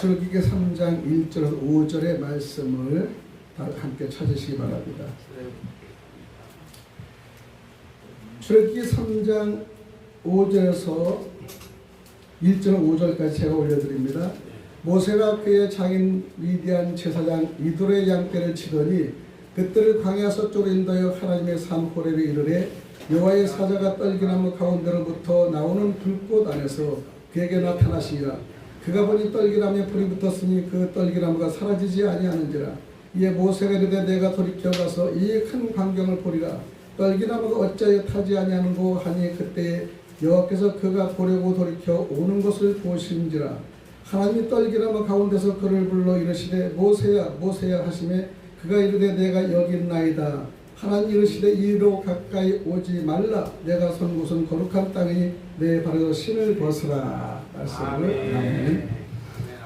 출애굽기 3장 1절에서 5절의 말씀을 함께 찾으시기 바랍니다. 출애굽기 3장 5절에서 1절 5절까지 제가 올려드립니다. 모세가 그의 장인 미디안 제사장 이돌의 양떼를 치더니 그들을 광야 서쪽으로 인도하여 하나님의 산 호렙에 이르되 여호와의 사자가 떨기나무 가운데로부터 나오는 불꽃 안에서 그에게 나타나시니라. 그가 보니 떨기나무에 불이 붙었으니 그 떨기나무가 사라지지 아니하는지라. 이에 모세가 이르되 내가 돌이켜 가서 이 큰 광경을 보리라. 떨기나무가 어찌하여 타지 아니하는고 하니 그때에 여호와께서 그가 보려고 돌이켜 오는 것을 보시는지라. 하나님이 떨기나무 가운데서 그를 불러 이르시되 모세야 모세야 하시매 그가 이르되 내가 여기 있나이다. 하나님 이르시되 이리로 가까이 오지 말라. 내가 선 곳은 거룩한 땅이니 내 발에서 신을 벗으라. 말씀을 아멘.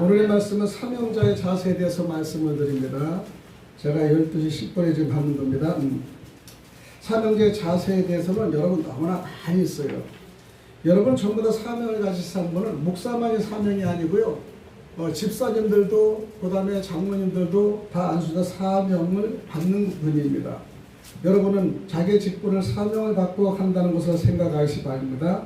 오늘의 말씀은 사명자의 자세에 대해서 말씀을 드립니다. 제가 12시 10분에 지금 받는 겁니다. 사명자의 자세에 대해서는 여러분 너무나 많이 있어요. 여러분 전부 다 사명을 가지신 사람은 목사만이 사명이 아니고요. 집사님들도 그 다음에 장로님들도 다 안수자 사명을 받는 분입니다. 여러분은 자기의 직분을 사명을 받고 한다는 것을 생각하시기 바랍니다.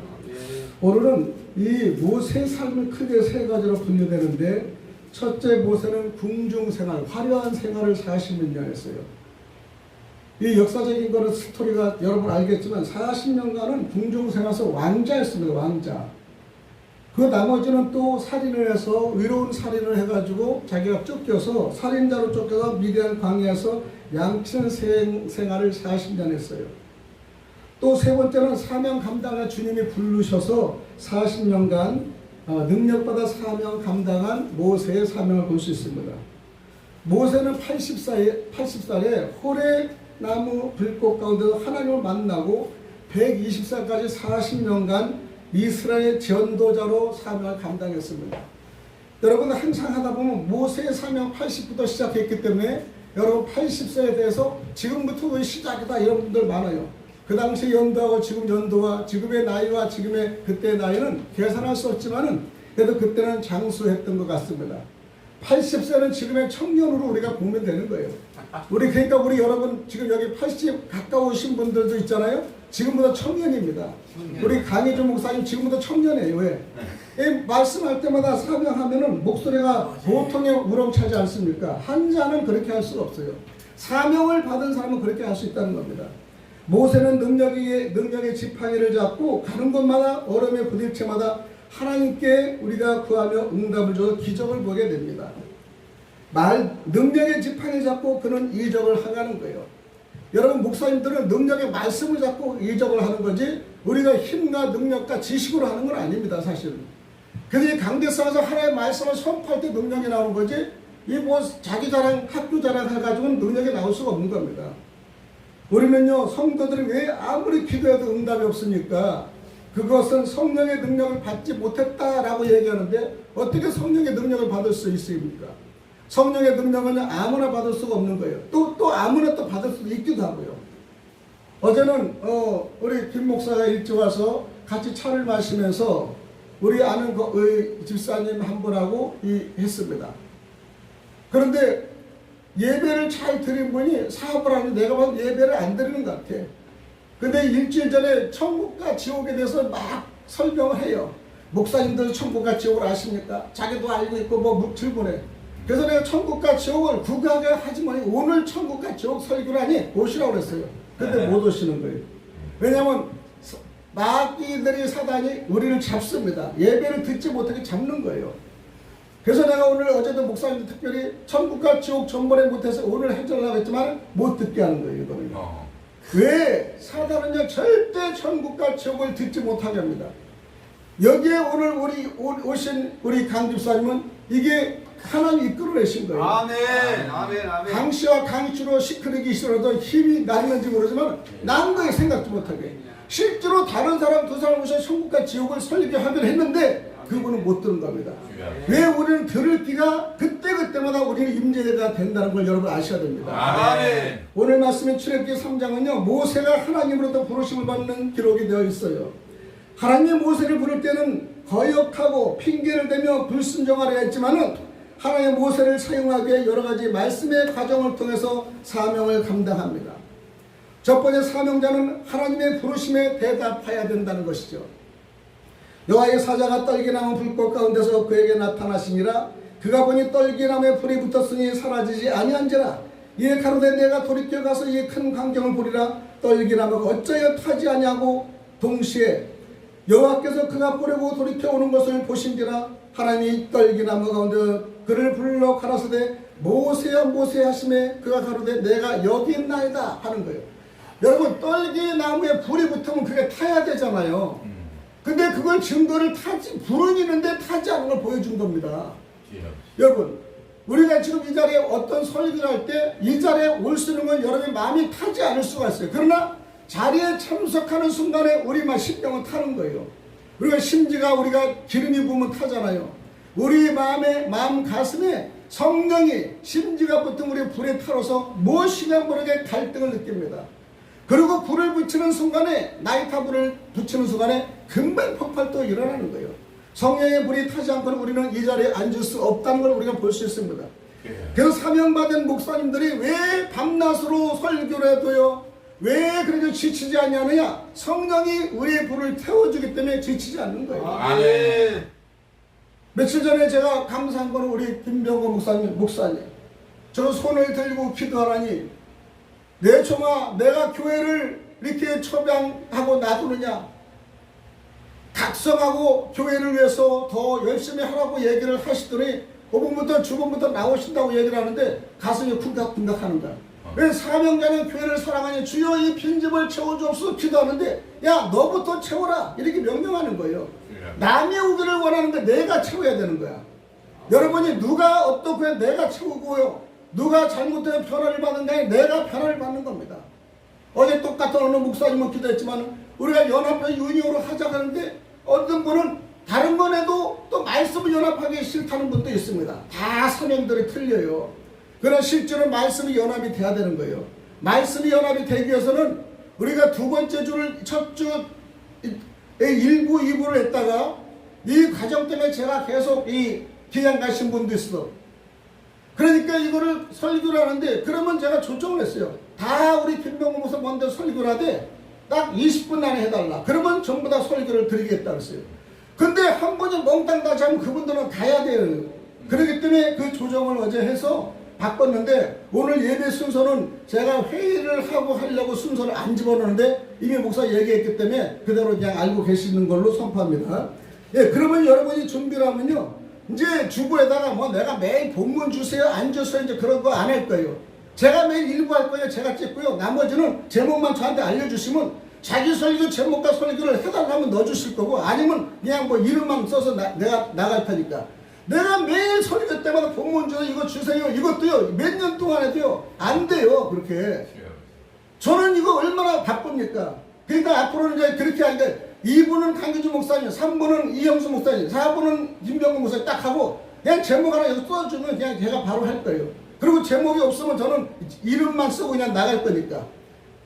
오늘은 이 모세의 삶을 크게 세 가지로 분류되는데 첫째 모세는 궁중생활, 화려한 생활을 40년 했어요. 이 역사적인 거는 스토리가 여러분 알겠지만 40년간은 궁중생활에서 왕자였습니다. 왕자. 그 나머지는 또 살인을 해서 의로운 살인을 해가지고 자기가 쫓겨서 살인자로 쫓겨서 미디안 광야에서 양치는 생활을 40년 했어요. 또 세 번째는 사명 감당할 주님이 부르셔서 40년간 능력받아 사명 감당한 모세의 사명을 볼 수 있습니다. 모세는 80살에 호렙 나무 불꽃 가운데서 하나님을 만나고 120살까지 40년간 이스라엘 전도자로 사명을 감당했습니다. 여러분 항상 하다 보면 모세의 사명 80부터 시작했기 때문에 여러분 80세에 대해서 지금부터 왜 시작이다 이런 분들 많아요. 그 당시 연도하고 지금 연도와 지금의 나이와 지금의 그때의 나이는 계산할 수 없지만은 그래도 그때는 장수했던 것 같습니다. 80세는 지금의 청년으로 우리가 보면 되는 거예요. 그러니까 우리 여러분 지금 여기 80 가까우신 분들도 있잖아요. 지금부터 청년입니다. 우리 강희준 목사님 지금부터 청년이에요. 왜? 말씀할 때마다 사명하면은 목소리가 보통의 우렁차지 않습니까? 한자는 그렇게 할 수가 없어요. 사명을 받은 사람은 그렇게 할 수 있다는 겁니다. 모세는 능력의 지팡이를 잡고 가는 곳마다 얼음에 부딪힐 때마다 하나님께 우리가 구하며 응답을 줘서 기적을 보게 됩니다. 능력의 지팡이 잡고 그는 이적을 행하는 거예요. 여러분 목사님들은 능력의 말씀을 잡고 이적을 하는 거지 우리가 힘과 능력과 지식으로 하는 건 아닙니다. 사실은. 그래서 강대상에서 하나님의 말씀을 선포할 때 능력이 나오는 거지 이 뭐 자기 자랑 학교 자랑 해가지고는 능력이 나올 수가 없는 겁니다. 우리는요 성도들이 왜 아무리 기도해도 응답이 없습니까? 그것은 성령의 능력을 받지 못했다라고 얘기하는데 어떻게 성령의 능력을 받을 수 있습니까? 성령의 능력은 아무나 받을 수가 없는 거예요. 또 아무나 또 받을 수도 있기도 하고요. 어제는 우리 김 목사가 일찍 와서 같이 차를 마시면서 우리 아는 집사님 한 분하고 했습니다. 그런데 예배를 잘 드린 분이 사업을 하는데 내가 봐도 예배를 안 드리는 것 같아. 근데 일주일 전에 천국과 지옥에 대해서 막 설명을 해요. 목사님들 천국과 지옥을 아십니까? 자기도 알고 있고 뭐 질문해. 그래서 내가 천국과 지옥을 구하게 하지만 오늘 천국과 지옥 설교를 하니 오시라고 그랬어요. 근데 못 오시는 거예요. 왜냐하면 마귀들이 사단이 우리를 잡습니다. 예배를 듣지 못하게 잡는 거예요. 그래서 내가 오늘 어제도 목사님들 특별히 천국과 지옥 전번에 못해서 오늘 해주려고 했지만 못 듣게 하는 거예요. 이거는. 왜? 사단은요 절대 천국과 지옥을 듣지 못하게 합니다. 여기에 오늘 오신 우리 강 집사님은 이게 하나님 이끌어내신 거예요. 아멘. 아멘. 아멘. 강씨와 강씨로 시크릿이 있어도 힘이 나는지 모르지만 난 거에 생각도 못하게. 실제로 다른 사람 두 사람 오셔서 천국과 지옥을 설교하기로 했는데 그분은 못 들은 겁니다. 왜 우리는 들을 기가 그때그때마다 우리는 임재가 된다는 걸 여러분 아셔야 됩니다. 아멘. 오늘 말씀의 출애굽기 3장은요 모세가 하나님으로부터 부르심을 받는 기록이 되어 있어요. 하나님의 모세를 부를 때는 거역하고 핑계를 대며 불순종하려 했지만은 하나님의 모세를 사용하기 위해 여러 가지 말씀의 과정을 통해서 사명을 감당합니다. 첫 번째 사명자는 하나님의 부르심에 대답해야 된다는 것이죠. 여호와의 사자가 떨기나무 불꽃 가운데서 그에게 나타나시니라. 그가 보니 떨기나무에 불이 붙었으니 사라지지 아니한지라. 이에 가로되 내가 돌이켜 가서 이 큰 광경을 보리라. 떨기나무가 어찌하여 타지 아니하고 동시에 여호와께서 그가 보려고 돌이켜 오는 것을 보신지라. 하나님이 떨기나무 가운데 그를 불러 가라사대 모세야 모세야 하심에 그가 가로되 내가 여기 있나이다 하는 거예요. 여러분, 떨기나무에 불이 붙으면 그게 타야 되잖아요. 근데 그걸 증거를 타지, 불은 있는데 타지 않은 걸 보여준 겁니다. 여러분, 우리가 지금 이 자리에 어떤 설교를 할 때 이 자리에 올 수 있는 건 여러분의 마음이 타지 않을 수가 있어요. 그러나 자리에 참석하는 순간에 우리만 심령은 타는 거예요. 우리가 심지가 우리가 기름이 부으면 타잖아요. 우리 마음 가슴에 성령이 심지가 붙은 우리 불에 타로서 무엇이냐 모르게 갈등을 느낍니다. 그리고 불을 붙이는 순간에, 나이타 불을 붙이는 순간에 금방 폭발도 일어나는 거예요. 성령의 불이 타지 않고는 우리는 이 자리에 앉을 수 없다는 걸 우리가 볼 수 있습니다. 그래서 사명받은 목사님들이 왜 밤낮으로 설교를 해도요, 왜 그렇게 지치지 않냐느냐? 성령이 우리의 불을 태워주기 때문에 지치지 않는 거예요. 아멘. 며칠 전에 제가 감사한 거는 우리 김병호 목사님. 저 손을 들고 기도하라니, 내 종아, 내가 교회를 이렇게 처방하고 놔두느냐? 각성하고 교회를 위해서 더 열심히 하라고 얘기를 하시더니 5분부터 주분부터 나오신다고 얘기를 하는데 가슴이 쿵닥쿵닥 하는 거야. 왜 사명자는 교회를 사랑하니 주여 이 빈집을 채워주옵소서 기도하는데, 야 너부터 채워라 이렇게 명령하는 거예요. 남이 오기를 원하는데 내가 채워야 되는 거야. 여러분이 누가 어떻게 내가 채우고요, 누가 잘못되면 변화를 받는데 내가 변화를 받는 겁니다. 어제 똑같은 어느 목사님은 기도했지만 우리가 연합회 유니온으로 하자고 하는데 어떤 분은 다른 건 해도 또 말씀을 연합하기 싫다는 분도 있습니다. 다 사명들이 틀려요. 그러나 실제로 말씀이 연합이 돼야 되는 거예요. 말씀이 연합이 되기 위해서는 우리가 두 번째 주를 첫 주 1부, 2부를 했다가 이 과정 때문에 제가 계속 이 기양 가신 분도 있어. 그러니까 이거를 설교를 하는데, 그러면 제가 조정을 했어요. 다 우리 김병호 목사 먼저 설교를 하되 딱 20분 안에 해달라. 그러면 전부 다 설교를 드리겠다 그랬어요. 근데 한 분이 몽땅 다 잡으면 그분들은 가야 돼요. 그렇기 때문에 그 조정을 어제 해서 바꿨는데, 오늘 예배 순서는 제가 회의를 하고 하려고 순서를 안 집어넣는데 이미 목사 얘기했기 때문에 그대로 그냥 알고 계시는 걸로 선포합니다. 예, 그러면 여러분이 준비를 하면요, 이제 주부에다가 뭐 내가 매일 본문 주세요 안 주세요 이제 그런 거 안 할 거예요. 제가 매일 일부 할 거예요. 제가 찍고요, 나머지는 제목만 저한테 알려주시면 자기 설교 제목과 설교를 해달라면 넣어주실 거고, 아니면 그냥 뭐 이름만 써서 내가 나갈 테니까. 내가 매일 설교 때마다 본문 주세요 이거 주세요 이것도요 몇 년 동안 해도요 안 돼요. 그렇게 저는 이거 얼마나 바쁩니까? 그러니까 앞으로는 이제 그렇게 하는데 2부는 강기주 목사님, 3부는 이영수 목사님, 4부는 김병호 목사님 딱 하고 그냥 제목 하나 여기 써주면 그냥 제가 바로 할 거예요. 그리고 제목이 없으면 저는 이름만 쓰고 그냥 나갈 거니까.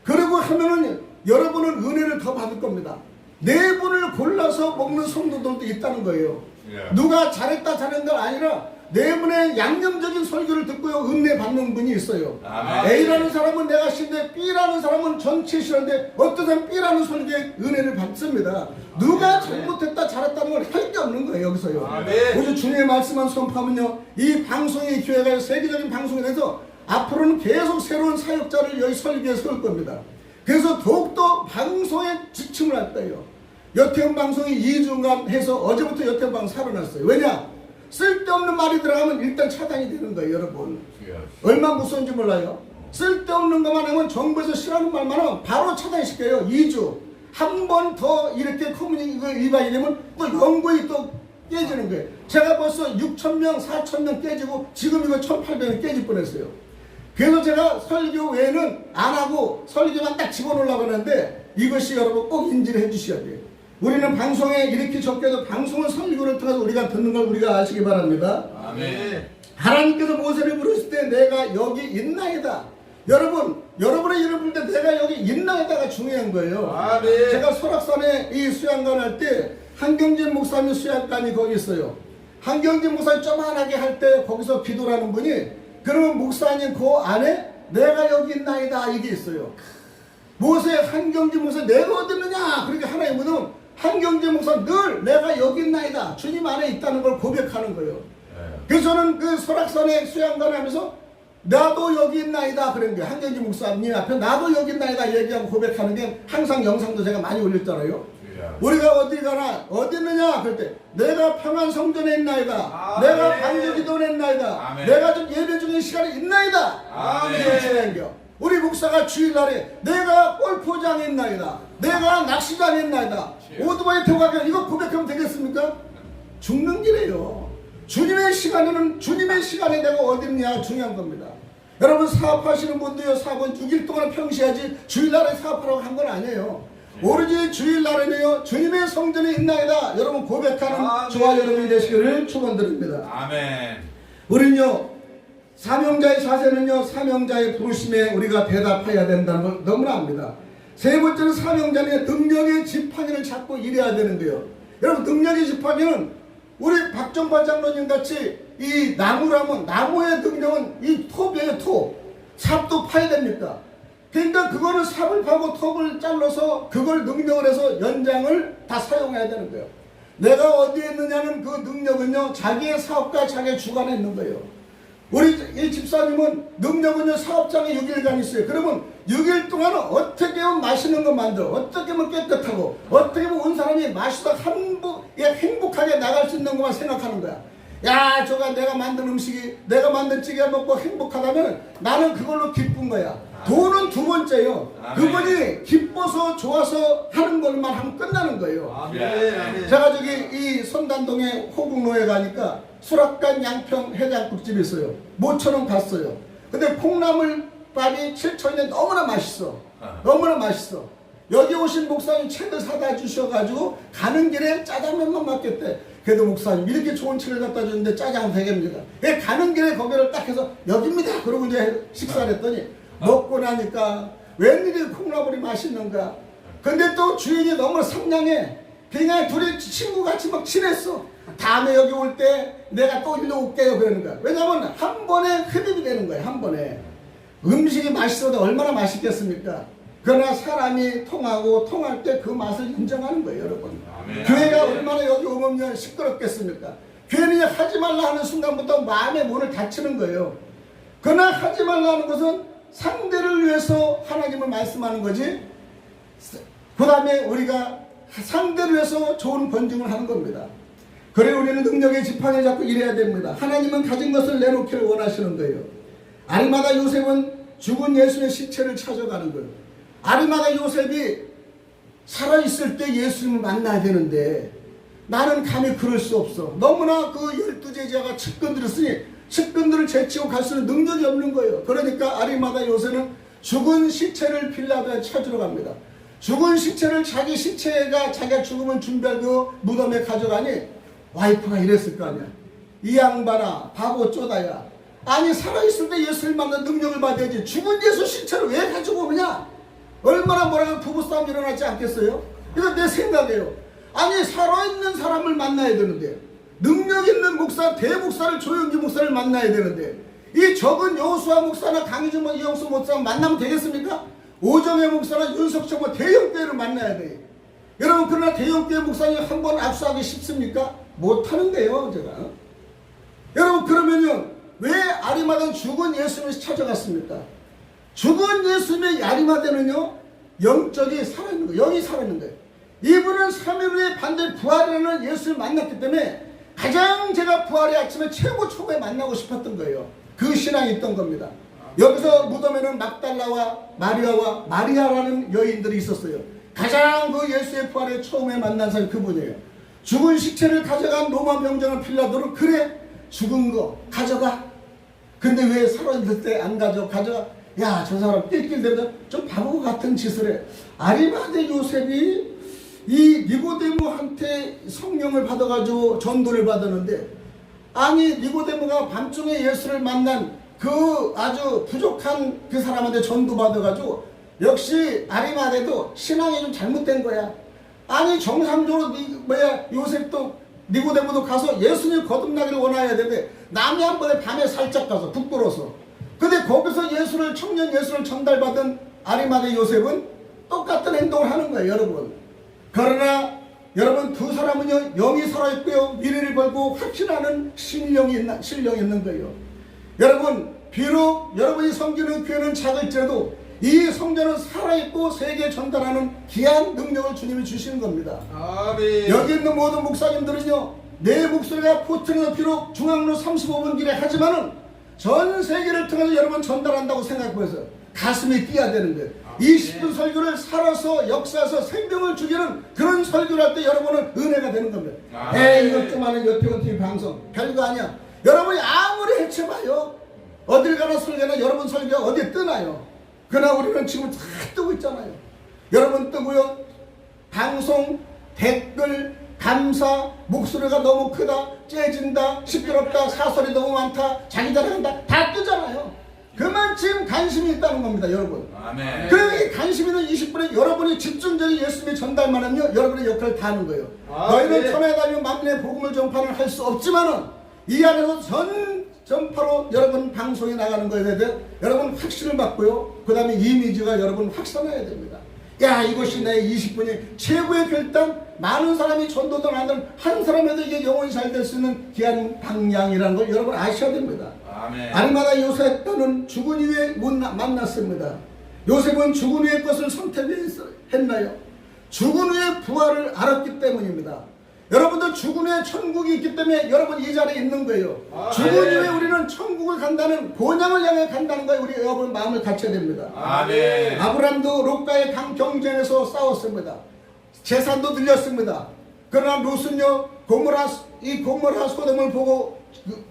그리고 하면은 여러분은 은혜를 더 받을 겁니다. 네 분을 골라서 먹는 성도들도 있다는 거예요. 누가 잘했다 잘했다 아니라 네 분의 양념적인 설교를 듣고요 은혜 받는 분이 있어요. A라는 사람은 내가 신데 B라는 사람은 전체 싫은데 어떤 사람 B라는 설교에 은혜를 받습니다. 누가 잘못했다 잘했다는 걸 할 게 없는 거예요 여기서요. 오늘 주님의 말씀만 선포하면요, 이 방송이 교회가 세계적인 방송이 돼서 앞으로는 계속 새로운 사역자를 여기 설교에 세울 겁니다. 그래서 더욱더 방송에 지침을 할 거예요. 여태운 방송이 2주간 해서 어제부터 여태운 방송 살아났어요. 왜냐? 쓸데없는 말이 들어가면 일단 차단이 되는 거예요 여러분. 얼마나 무서운지 몰라요. 쓸데없는 것만 하면 정부에서 싫어하는 말만 하면 바로 차단시켜요. 2주 한 번 더 이렇게 커뮤니티 위반이 되면 또 영구히 또 깨지는 거예요. 제가 벌써 6,000명 4,000명 깨지고 지금 이거 1,800명 깨질 뻔했어요. 그래서 제가 설교 외에는 안 하고 설교만 딱 집어넣으려고 하는데, 이것이 여러분 꼭 인지를 해주셔야 돼요. 우리는 방송에 이렇게 적게도 방송은 설교를 통해서 우리가 듣는 걸 우리가 아시기 바랍니다. 아멘. 하나님께서 모세를 부르실 때 내가 여기 있나이다. 여러분, 여러분의 이름 부를 때 내가 여기 있나이다가 중요한 거예요. 아멘. 제가 설악산에 이 수양관 할 때 한경진 목사님 수양관이 거기 있어요. 한경진 목사님 쪼만하게 할 때 거기서 기도를 하는 분이 그러면 목사님 그 안에 내가 여기 있나이다 이게 있어요. 모세 한경진 목사 내가 어디 있느냐 그렇게 하나님은 한경진 목사 늘 내가 여기 있나이다 주님 안에 있다는 걸 고백하는 거예요. 그래서 저는 그 설악산에 수양관 하면서 나도 여기 있나이다 그런 게 한경진 목사님 앞에 나도 여기 있나이다 얘기하고 고백하는 게 항상 영상도 제가 많이 올렸잖아요. 우리가 어디 가나 어디 있느냐 그럴 때 내가 평안 성전에 있나이다. 내가 반주기도에 있나이다. 내가 좀 예배 중에 시간이 있나이다. 이게 중요한 겨. 우리 목사가 주일날에 내가 골프장에 있나이다. 내가 낚시장에 있나이다. 오토바이 타고 가면 이거 고백하면 되겠습니까? 죽는 길이에요. 주님의 시간에는 주님의 시간에 내가 어디 있냐 중요한 겁니다. 여러분 사업하시는 분도요 사업은 6일 동안 평시하지 주일날에 사업하라고 한 건 아니에요. 오로지 주일날에는요 주님의 성전에 있나이다 여러분 고백하는 저와 여러분이 되시기를 축원드립니다. 아멘. 우리는요 사명자의 자세는요 사명자의 부르심에 우리가 대답해야 된다는 걸 너무나 압니다. 세 번째는 사명자는 능력의 지팡이를 잡고 일해야 되는 거예요. 여러분 능력의 지팡이는 우리 박정반 장로님 같이 이 나무라면 나무의 능력은 이 톱이에요. 톱. 삽도 파야 됩니까? 그러니까 그거를 삽을 파고 톱을 잘라서 그걸 능력을 해서 연장을 다 사용해야 되는 거예요. 내가 어디에 있느냐는 그 능력은요 자기의 사업과 자기의 주관에 있는 거예요. 우리 이 집사님은 능력은요 사업장에 6일간 있어요. 그러면 6일 동안은 어떻게 하면 맛있는 거 만들어 어떻게 하면 깨끗하고 어떻게 하면 온 사람이 마시다 행복하게 나갈 수 있는 것만 생각하는 거야. 야 저가 내가 만든 음식이 내가 만든 찌개 먹고 행복하다면 나는 그걸로 기쁜 거야. 돈은 두 번째요. 그분이 기뻐서 좋아서 하는 것만 하면 끝나는 거예요. 아멘. 제가 저기 이 선단동에 호국로에 가니까 수락관 양평 해장국집이 있어요. 모처럼 갔어요. 근데 콩나물밥이 7,000원에 너무나 맛있어. 너무나 맛있어. 여기 오신 목사님 책을 사다 주셔가지고 가는 길에 짜장면만 맡겼대. 그래도 목사님 이렇게 좋은 책을 갖다 주는데 짜장 되겠습니까? 가는 길에 거기를 딱 해서 여기입니다. 그러고 이제 식사를 했더니 먹고 나니까 웬일이 콩나물이 맛있는가. 근데 또 주인이 너무 상냥해. 그냥 둘이 친구같이 막 친했어. 다음에 여기 올 때 내가 또 일로 올게요 그러는 거야. 왜냐면 한 번에 흡입이 되는 거야. 한 번에. 음식이 맛있어도 얼마나 맛있겠습니까? 그러나 사람이 통하고 통할 때 그 맛을 인정하는 거예요 여러분. 아멘. 교회가 얼마나 여기 오면 시끄럽겠습니까? 괜히 하지 말라 하는 순간부터 마음의 문을 닫히는 거예요. 그러나 하지 말라 하는 것은 상대를 위해서 하나님을 말씀하는 거지 그 다음에 우리가 상대를 위해서 좋은 번증을 하는 겁니다. 그래 우리는 능력의 지팡이 잡고 일해야 됩니다. 하나님은 가진 것을 내놓기를 원하시는 거예요. 아리마다 요셉은 죽은 예수의 시체를 찾아가는 거예요. 아리마다 요셉이 살아있을 때 예수님을 만나야 되는데 나는 감히 그럴 수 없어. 너무나 그 12제자가 측근들을 쓰니 측근들을 제치고 갈 수는 능력이 없는 거예요. 그러니까 아리마다 요셉은 죽은 시체를 빌라도에 찾으러 갑니다. 죽은 시체를 자기 시체가 자기가 죽으면 준비할 그 무덤에 가져가니 와이프가 이랬을 거 아니야. 이 양반아 바보 쪼다야. 아니 살아있을 때 예수를 만난 능력을 받아야지 죽은 예수 시체를 왜 가지고 오느냐. 얼마나 뭐라고 부부싸움 일어나지 않겠어요? 이거 내 생각이에요. 아니 살아있는 사람을 만나야 되는데 능력 있는 목사 대목사를 조영기 목사를 만나야 되는데 이 적은 여호수아 목사나 강희준 이영수 목사 만나면 되겠습니까? 오정혜 목사나 윤석철 뭐 대형교회를 만나야 돼. 여러분 그러나 대형교회 목사님 한 번 압수하기 쉽습니까? 못하는데요 제가. 여러분 그러면요 왜 아리마다는 죽은 예수님을 찾아갔습니까? 죽은 예수님의 아리마다는요 영적이 살아있는 거예요. 영이 살아있는 거예요. 이분은 3일 후에 반드시 부활이라는 예수를 만났기 때문에 가장 제가 부활의 아침에 최고 초보에 만나고 싶었던 거예요. 그 신앙이 있던 겁니다. 여기서 무덤에는 막달라와 마리아와 마리아라는 여인들이 있었어요. 가장 그 예수의 부활에 처음에 만난 사람이 그분이에요. 죽은 시체를 가져간 로마 명장을 빌라도는 그래 죽은 거 가져가. 근데 왜 살아있을 때 안 가져가. 야 저 사람 낄낄대면서 좀 바보 같은 짓을 해. 아리마대 요셉이 이 니고데모한테 성령을 받아가지고 전도를 받았는데 아니 니고데모가 밤중에 예수를 만난 그 아주 부족한 그 사람한테 전도 받아가지고 역시 아리마대도 신앙이 좀 잘못된 거야. 아니 정상적으로 요셉도 니고데모도 가서 예수님 거듭나기를 원해야 되는데 남이 한 번에 밤에 살짝 가서 북돌아서 근데 거기서 청년 예수를 전달받은 아리마대 요셉은 똑같은 행동을 하는 거예요, 여러분. 그러나 여러분 두 사람은요 영이 살아있고요 미래를 걸고 확신하는 신령이 있는 거예요. 여러분 비록 여러분이 섬기는 교회는 작을지라도 이 성전은 살아있고 세계에 전달하는 귀한 능력을 주님이 주시는 겁니다. 아멘. 여기 있는 모든 목사님들은요 내 목소리가 포트는 비록 중앙로 35분 길에 하지만은 전 세계를 통해서 여러분 전달한다고 생각해서 가슴이 뛰어야 되는 거예요. 이 10분 설교를 살아서 역사에서 생명을 주기는 그런 설교를 할 때 여러분은 은혜가 되는 겁니다. 이것 좀 하는 여태원TV 방송 별거 아니야. 여러분이 아무리 해쳐봐요 어딜 가나 설교나 여러분 설교가 어디에 뜨나요? 그러나 우리는 지금 다 뜨고 있잖아요. 여러분 뜨고요 방송 댓글 감사 목소리가 너무 크다 째진다 시끄럽다 사설이 너무 많다 자기 자랑한다 다 뜨잖아요. 그만큼 관심이 있다는 겁니다, 여러분. 아멘. 그러니 관심 있는 20분에 여러분이 집중적인 예수님의 전달만 하면요 여러분의 역할을 다 하는 거예요. 너희는 천하에 다니며 만민의 복음을 전파를 할 수 없지만은 이 안에서 전파로 여러분 방송에 나가는 거에 대해 여러분 확신을 받고요 그 다음에 이미지가 여러분 확산해야 됩니다. 야 이것이 내 20분이 최고의 결단 많은 사람이 전도도 나는 한 사람에도 이게 영혼이 잘 될 수 있는 귀한 방향이라는 걸 여러분 아셔야 됩니다. 아멘. 아리마다 요셉과는 죽은 이후에 만났습니다. 요셉은 죽은 후의 것을 선택했나요? 죽은 후의 부활을 알았기 때문입니다. 여러분들 죽은 후에 천국이 있기 때문에 여러분 이 자리에 있는 거예요. 죽은 후에 우리는 천국을 간다는 본향을 향해 간다는 거에 우리 여러분 마음을 갖춰야 됩니다. 아멘. 아브람도 롯과의 경쟁에서 싸웠습니다. 재산도 늘렸습니다. 그러나 롯은요 고모라 소돔을 보고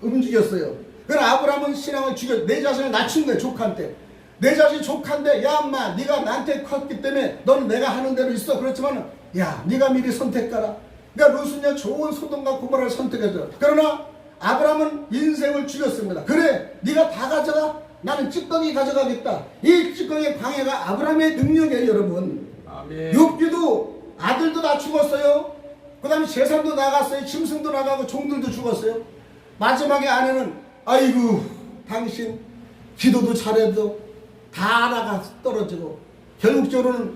움직였어요. 그러나 아브람은 신앙을 죽여 내 자신을 낮춘 거예요. 조카한테 내 자신 조카인데 야 엄마 네가 나한테 컸기 때문에 너는 내가 하는 대로 있어. 그렇지만 야 네가 미리 선택하라. 그러니까 롯은요 좋은 소돔과 고모라를 선택했죠. 그러나 아브람은 인생을 죽였습니다. 그래 네가 다 가져가 나는 찌꺼기 가져가겠다. 이 찌꺼기의 광해가 아브람의 능력이에요, 여러분. 아멘. 욥기도 아들도 다 죽었어요. 그 다음에 재산도 나갔어요. 짐승도 나가고 종들도 죽었어요. 마지막에 아내는 아이고 당신 기도도 잘해도 다 나가 떨어지고 결국적으로는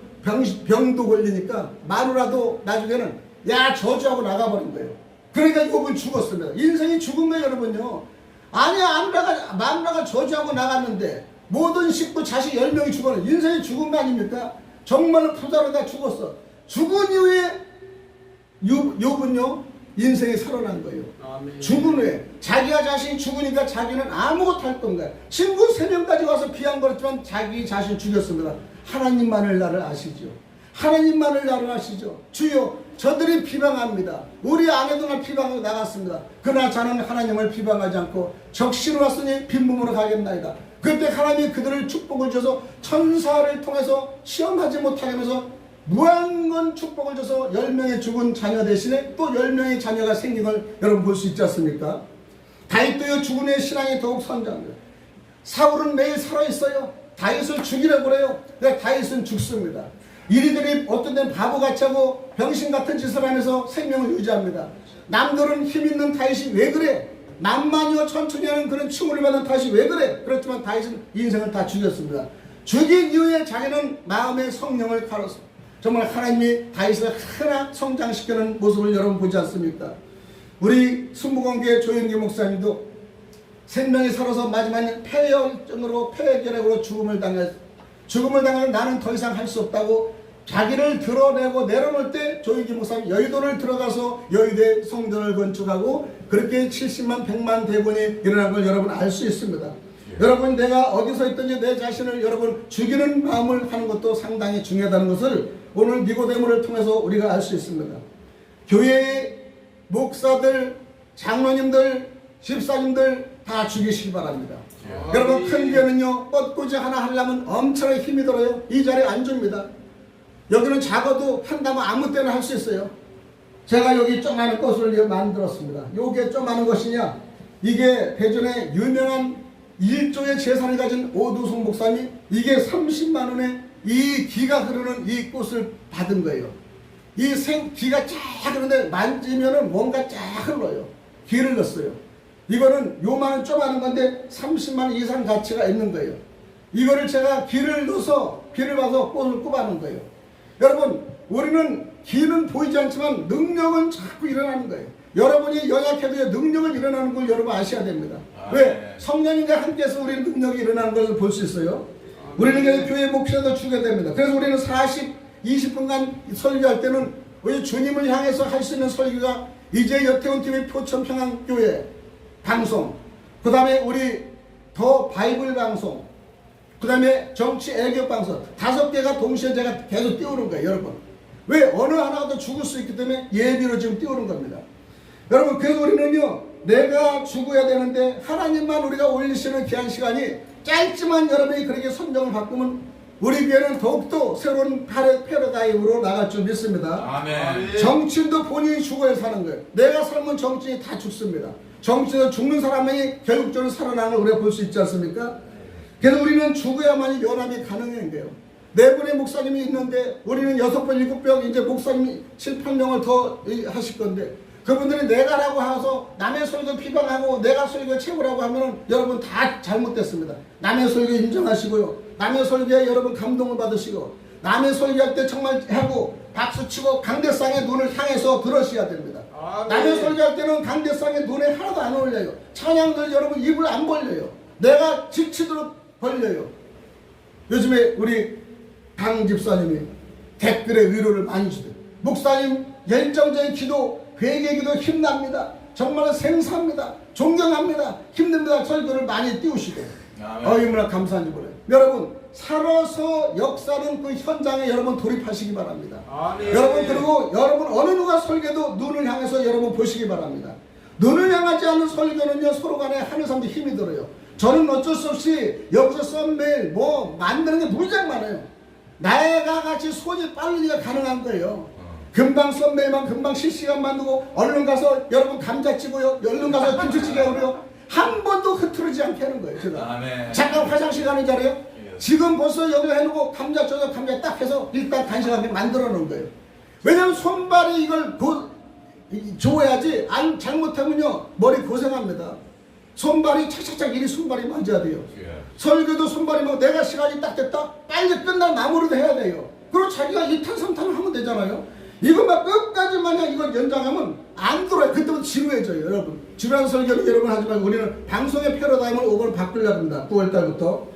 병도 걸리니까 마누라도 나중에는 야 저주하고 나가버린 거예요. 그러니까 욥은 죽었습니다. 인생이 죽은 거예요, 여러분요. 아니야 마누라가 저주하고 나갔는데 모든 식구 자식 10명이 죽었는데 인생이 죽은 거 아닙니까? 정말로 부자로 다 죽었어. 죽은 이후에 욥은요 인생이 살아난 거예요. 아멘. 죽은 후에 자기가 자신이 죽으니까 자기는 아무것도 할 건가요? 친구 3명까지 와서 비양거렸지만 자기 자신 죽였습니다. 하나님만을 나를 아시죠. 하나님만을 나를 아시죠. 주여 저들이 비방합니다. 우리 아내도 날 비방하고 나갔습니다. 그러나 저는 하나님을 비방하지 않고 적시로 왔으니 빈몸으로 가겠나이다. 그때 하나님이 그들을 축복을 줘서 천사를 통해서 시험하지 못하게 하면서 무한건 축복을 줘서 10명의 죽은 자녀 대신에 또 10명의 자녀가 생긴 걸 여러분 볼 수 있지 않습니까? 다윗도요 죽은 후에 신앙이 더욱 성장합니다. 사울은 매일 살아있어요. 다윗을 죽이려고 그래요. 그러니까 다윗은 죽습니다. 이리들이 어떤 데는 바보같이 하고 병신 같은 짓을 하면서 생명을 유지합니다. 남들은 힘있는 다윗이 왜 그래? 남만이와 천천히 하는 그런 칭호를 받는 다윗이 왜 그래? 그렇지만 다윗은 인생을 다 죽였습니다. 죽인 이후에 자기는 마음의 성령을 갈았어. 정말 하나님이 다윗을 하나 성장시키는 모습을 여러분 보지 않습니까? 우리 순복음교회 조영기 목사님도 생명이 살아서 마지막에 폐혈증으로 죽음을 당해 나는 더 이상 할 수 없다고 자기를 드러내고 내려놓을 때 조영기 목사님 여의도를 들어가서 여의도에 성전을 건축하고 그렇게 70만 100만 대군이 일어난 걸 여러분 알 수 있습니다. 여러분 내가 어디서 있든지 내 자신을 여러분 죽이는 마음을 하는 것도 상당히 중요하다는 것을 오늘 니고데모를 통해서 우리가 알 수 있습니다. 교회의 목사들, 장로님들, 집사님들 다 죽이시기 바랍니다. 여러분 큰 교회는요 뻗고지 하나 하려면 엄청나게 힘이 들어요. 이 자리에 안 줍니다. 여기는 작아도 한다면 아무 때나 할 수 있어요. 제가 여기 조그마한 꽃을 만들었습니다. 이게 조그마한 것이냐? 이게 대전에 유명한 1조의 재산을 가진 오두송 목사님이 이게 30만 원에 이 기가 흐르는 이 꽃을 받은 거예요. 기가 쫙 그런데 만지면은 뭔가 쫙 흘러요. 기를 넣었어요. 이거는 요만한 조그마한 건데 30만 원 이상 가치가 있는 거예요. 이거를 제가 기를 넣어서 기를 봐서 꽃을 꼽아는 거예요. 여러분, 우리는 기는 보이지 않지만 능력은 자꾸 일어나는 거예요. 여러분이 연약해도 능력은 일어나는 걸 여러분 아셔야 됩니다. 왜? 성령님과 함께해서 우리는 능력이 일어나는 것을 볼 수 있어요. 우리는 교회 목표도 주게 됩니다. 그래서 우리는 20분간 설교할 때는 우리 주님을 향해서 할 수 있는 설교가 이제 여태훈TV 표천평안교회 방송, 그 다음에 우리 더 바이블 방송, 그 다음에 정치 애교 방송 5개가 동시에 제가 계속 띄우는 거예요. 여러분, 왜? 어느 하나도 죽을 수 있기 때문에 예비로 지금 띄우는 겁니다. 여러분, 그래서 우리는요, 내가 죽어야 되는데 하나님만 우리가 올리시는 귀한 시간이 짧지만 여러분이 그렇게 선정을 바꾸면 우리 교회는 더욱더 새로운 패러다임으로 나갈 줄 믿습니다. 아멘. 정치인도 본인이 죽어야 사는 거예요. 내가 살면 정치인이 다 죽습니다. 정치인은 죽는 사람이 결국적으로 살아나는 걸 우리가 볼 수 있지 않습니까? 그래서 우리는 죽어야만이 연합이 가능한 거예요. 4분의 목사님이 있는데 우리는 6번, 7번 이제 목사님 7, 8명을 더 하실 건데 그분들이 내가라고 해서 남의 설교 비방하고 내가 설교 채우라고 하면 여러분 다 잘못됐습니다. 남의 설교 인정하시고요. 남의 설교에 여러분 감동을 받으시고 남의 설교할 때 정말 하고 박수치고 강대상의 눈을 향해서 들으셔야 됩니다. 남의 설교할 때는 강대상의 눈에 하나도 안 올려요. 찬양들 여러분 입을 안 벌려요. 내가 지치도록 벌려요. 요즘에 우리 강 집사님이 댓글에 위로를 많이 주대요. 목사님 열정적인 기도 회개 기도 힘납니다. 정말 생사합니다. 존경합니다. 힘듭니다. 설교를 많이 띄우시고 얼마나 감사한지 몰라요. 여러분 살아서 역사는 그 현장에 여러분 돌입하시기 바랍니다. 여러분 그리고 여러분 어느 누가 설교도 눈을 향해서 여러분 보시기 바랍니다. 눈을 향하지 않는 설교는요 서로 간에 하는 사람도 힘이 들어요. 저는 어쩔 수 없이 여기서 썸네일 뭐 만드는 게 무지하게 많아요. 나가 같이 손이 빠르기가 가능한 거예요. 금방 썸네일만 금방 실시간 만들고 얼른 가서 여러분 감자 찌고요. 얼른 가서 김치찌개 하고요. 한 번도 흐트러지지 않게 하는 거예요. 제가 잠깐 화장실 가는 자리요. 지금 벌써 여기 해놓고 감자 쪄서 감자 딱 해서 일단 간식하게 만들어 놓은 거예요. 왜냐면 손발이 이걸 줘야지 안 잘못하면요 머리 고생합니다. 손발이 착착착 이리 손발이 맞아야 돼요. 설교도 손발이 뭐 내가 시간이 딱 됐다 빨리 끝난 나무로도 해야 돼요. 그리고 자기가 2탄 3탄을 하면 되잖아요. 이것만 끝까지 만약 이걸 연장하면 안 들어요. 그때부터 지루해져요. 여러분 지루한 설교는 여러분 하지 말고 우리는 방송의 패러다임을 5번 바꾸려고 합니다. 9월달부터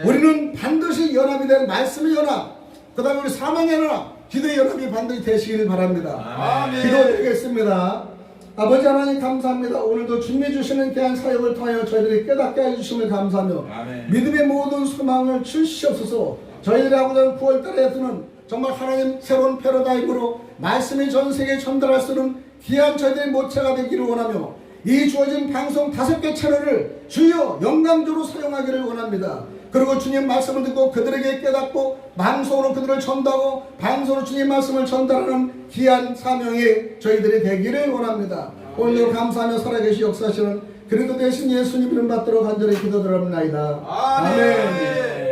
우리는 반드시 연합이 되는 말씀의 연합, 그 다음에 우리 사망의 연합, 기도의 연합이 반드시 되시길 바랍니다. 기도드리겠습니다. 아버지 하나님 감사합니다. 오늘도 주님이 주시는 귀한 사역을 통하여 저희들이 깨닫게 해주심을 감사하며 믿음의 모든 소망을 주시옵소서. 저희들이 하고자 하는 9월달에서는 정말 하나님 새로운 패러다임으로 말씀이 전 세계에 전달할 수 있는 귀한 저희들의 모체가 되기를 원하며 이 주어진 방송 5개 채널을 주여 영광적으로 사용하기를 원합니다. 그리고 주님 말씀을 듣고 그들에게 깨닫고 방송으로 그들을 전도하고 방송으로 주님 말씀을 전달하는 귀한 사명이 저희들이 되기를 원합니다. 오늘도 감사하며 살아계시 역사하시는 그리스도 되신 예수님 이름 받들어 간절히 기도드립니다. 아멘.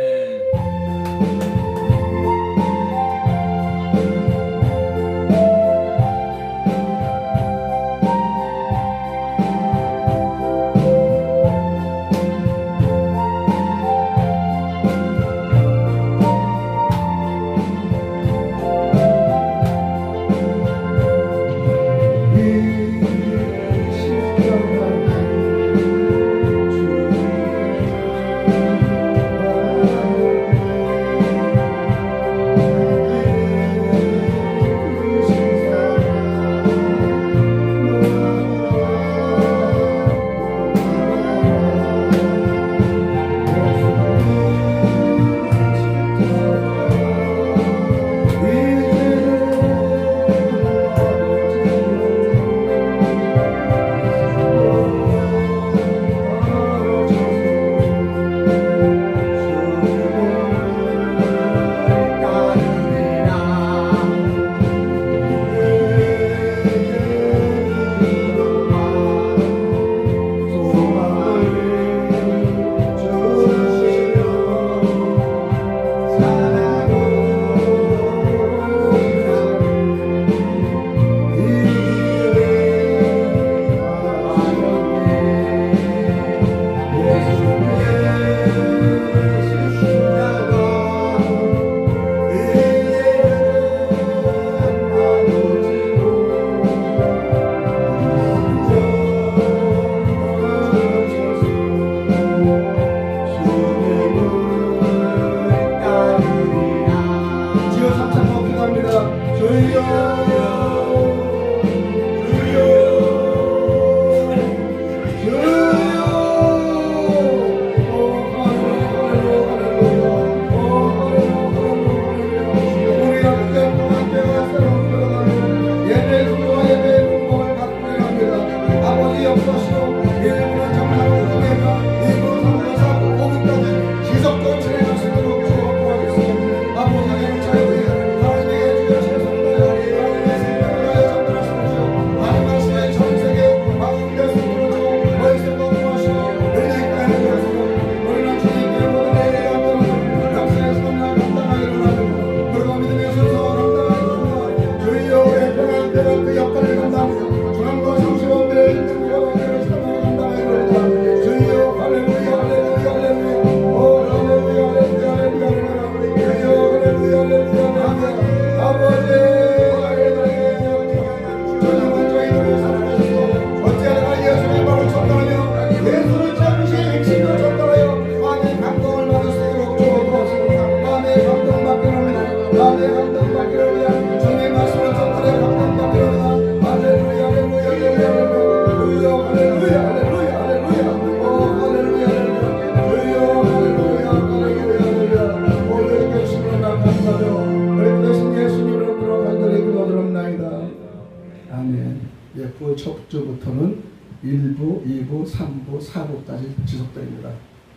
6주부터는 1부, 2부, 3부, 4부까지 지속됩니다.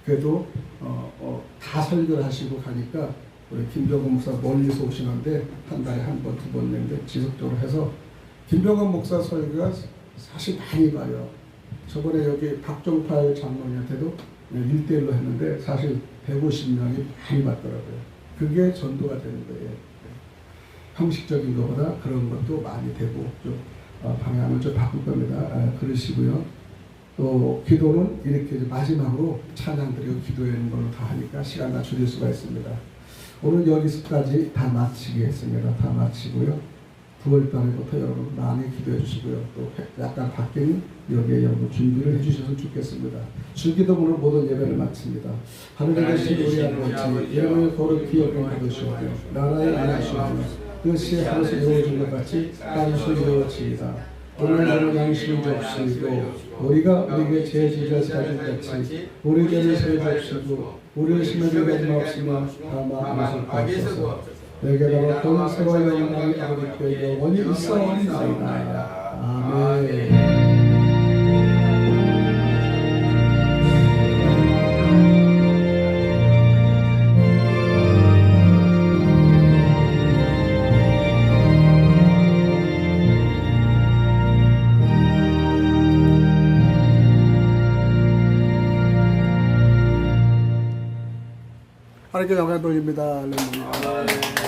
그래도 다 설교를 하시고 가니까 우리 김병건 목사 멀리서 오시는데 한 달에 한 번, 두 번 정도 지속적으로 해서 김병건 목사 설교가 사실 많이 봐요. 저번에 여기 박종팔 장로님한테도 1대1로 했는데 사실 150명이 많이 받더라고요. 그게 전도가 되는 거예요. 형식적인 것보다 그런 것도 많이 되고 좀 방향을 좀 바꿀 겁니다. 그러시고요. 또 기도는 이렇게 마지막으로 찬양 드리고 기도하는 걸로 다 하니까 시간 다 줄일 수가 있습니다. 오늘 여기서까지 다 마치겠습니다. 다 마치고요. 9월 달에부터 여러분 많이 기도해 주시고요. 또 약간 바뀐 여기에 여러분 준비를 해 주셨으면 좋겠습니다. 주기도문으로 모든 예배를 마칩니다. 하늘에 계신 우리 아버지, 이름을 거룩히 여겨주시오며 나라의 나라시오며 뜻이 하늘에서 이루어진 것 같이 땅에서 이루어지이다. 오늘 양식을 주옵시고 우리가 우리에게 죄 지자하신 같이 우리 죄를 사하옵시고 우리를 심하게 하지 마옵시며 다만 하옵소서. 내게다가 권세와 영광이 아버지께 영원히 있사옵나이다. 아멘. 하나님께 영광 돌립니다. 할렐루야.